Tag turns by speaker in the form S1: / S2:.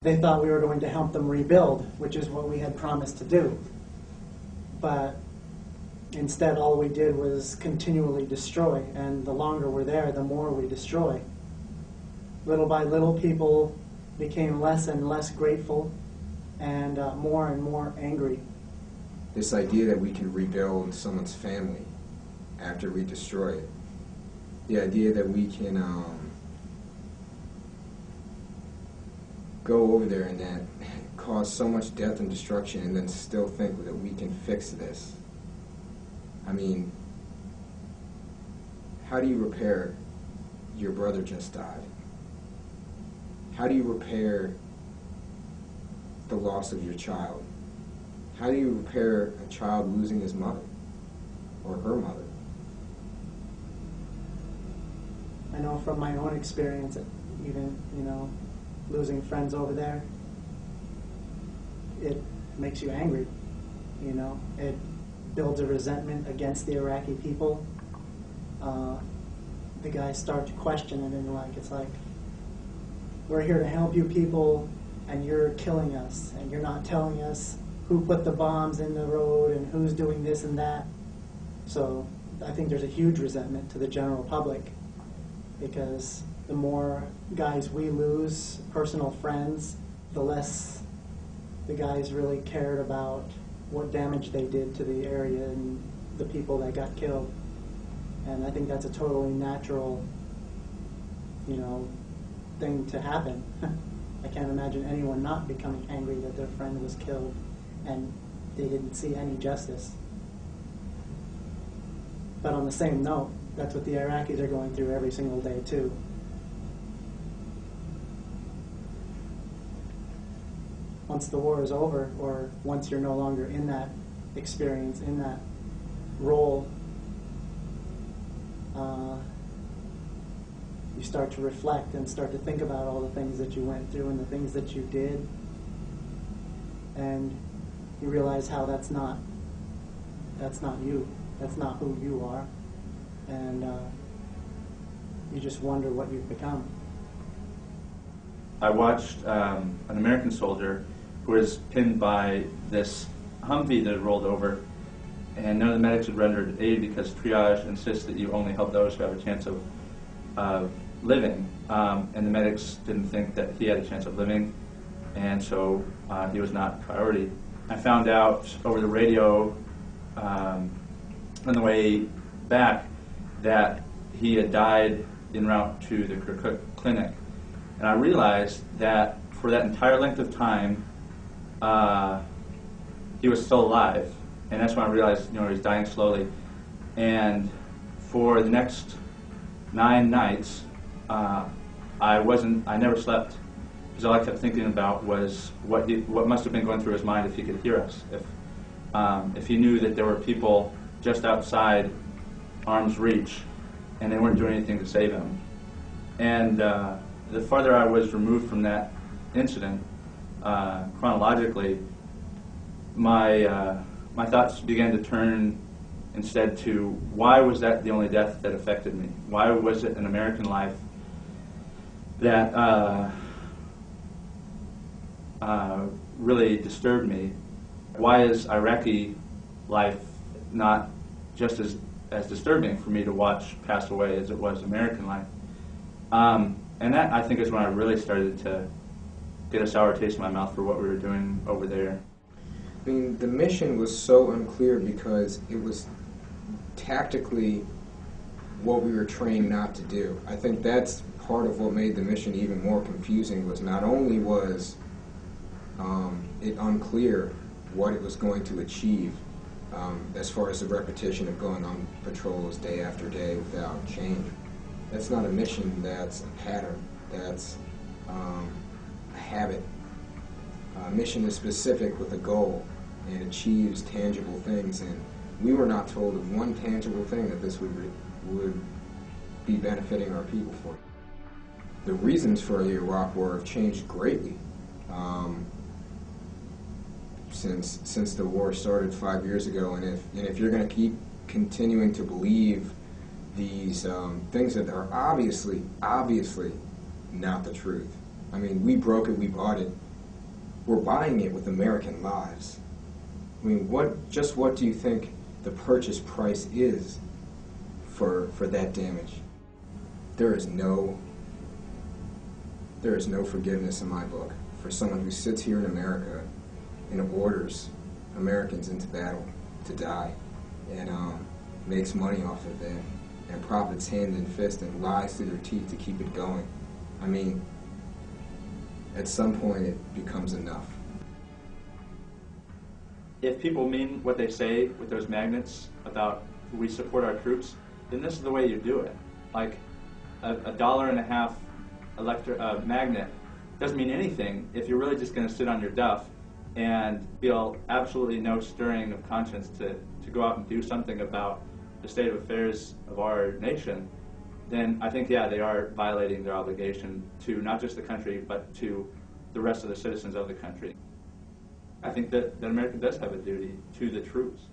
S1: they thought we were going to help them rebuild, which is what we had promised to do. But instead, all we did was continually destroy, and the longer we're there, the more we destroy. Little by little, people became less and less grateful and more angry.
S2: This idea that we can rebuild someone's family after we destroy it. The idea that we can go over there and that cause so much death and destruction and then still think that we can fix this. I mean, how do you repair your brother just died? How do you repair the loss of your child? How do you repair a child losing his mother or her mother?
S1: I know from my own experience, even, losing friends over there, it makes you angry, It builds a resentment against the Iraqi people. The guys start to question it, and it's like, we're here to help you people, and you're killing us, and you're not telling us who put the bombs in the road and who's doing this and that. So I think there's a huge resentment to the general public, because the more guys we lose, personal friends, the less the guys really cared about what damage they did to the area and the people that got killed. And I think that's a totally natural, thing to happen. I can't imagine anyone not becoming angry that their friend was killed and they didn't see any justice. But on the same note, that's what the Iraqis are going through every single day too. Once the war is over, or once you're no longer in that experience, in that role, you start to reflect and start to think about all the things that you went through and the things that you did, and you realize how that's not you, that's not who you are, and you just wonder what you've become.
S3: I watched an American soldier who was pinned by this Humvee that had rolled over, and none of the medics had rendered aid because triage insists that you only help those who have a chance of living, and the medics didn't think that he had a chance of living, and so he was not a priority. I found out over the radio on the way back that he had died en route to the Kirkuk clinic, and I realized that for that entire length of time he was still alive, and that's when I realized he was dying slowly. And for the next 9 nights I never slept, because all I kept thinking about was what must have been going through his mind if he could hear us, if he knew that there were people just outside arm's reach and they weren't doing anything to save him. And the farther I was removed from that incident, chronologically, my thoughts began to turn instead to, why was that the only death that affected me? Why was it an American life that really disturbed me? Why is Iraqi life not just as disturbing for me to watch pass away as it was American life? And that, I think, is when I really started to get a sour taste in my mouth for what we were doing over there.
S2: I mean, the mission was so unclear because it was tactically what we were trained not to do. I think that's part of what made the mission even more confusing, was not only was it unclear what it was going to achieve as far as the repetition of going on patrols day after day without change. That's not a mission, that's a pattern, that's a habit. A mission is specific with a goal and achieves tangible things, and we were not told of one tangible thing that this would be benefiting our people for. The reasons for the Iraq War have changed greatly since the war started 5 years ago, and if you're going to keep continuing to believe these things that are obviously not the truth. I mean, we broke it, we bought it, we're buying it with American lives. I mean, what do you think the purchase price is for that damage? There is no forgiveness in my book for someone who sits here in America and orders Americans into battle to die and makes money off of it and profits hand and fist and lies through their teeth to keep it going. I mean, at some point it becomes enough.
S3: If people mean what they say with those magnets about we support our troops, then this is the way you do it. Like a $1.50 magnet doesn't mean anything if you're really just going to sit on your duff and feel absolutely no stirring of conscience to go out and do something about the state of affairs of our nation. Then I think, yeah, they are violating their obligation to not just the country, but to the rest of the citizens of the country. I think that America does have a duty to the troops.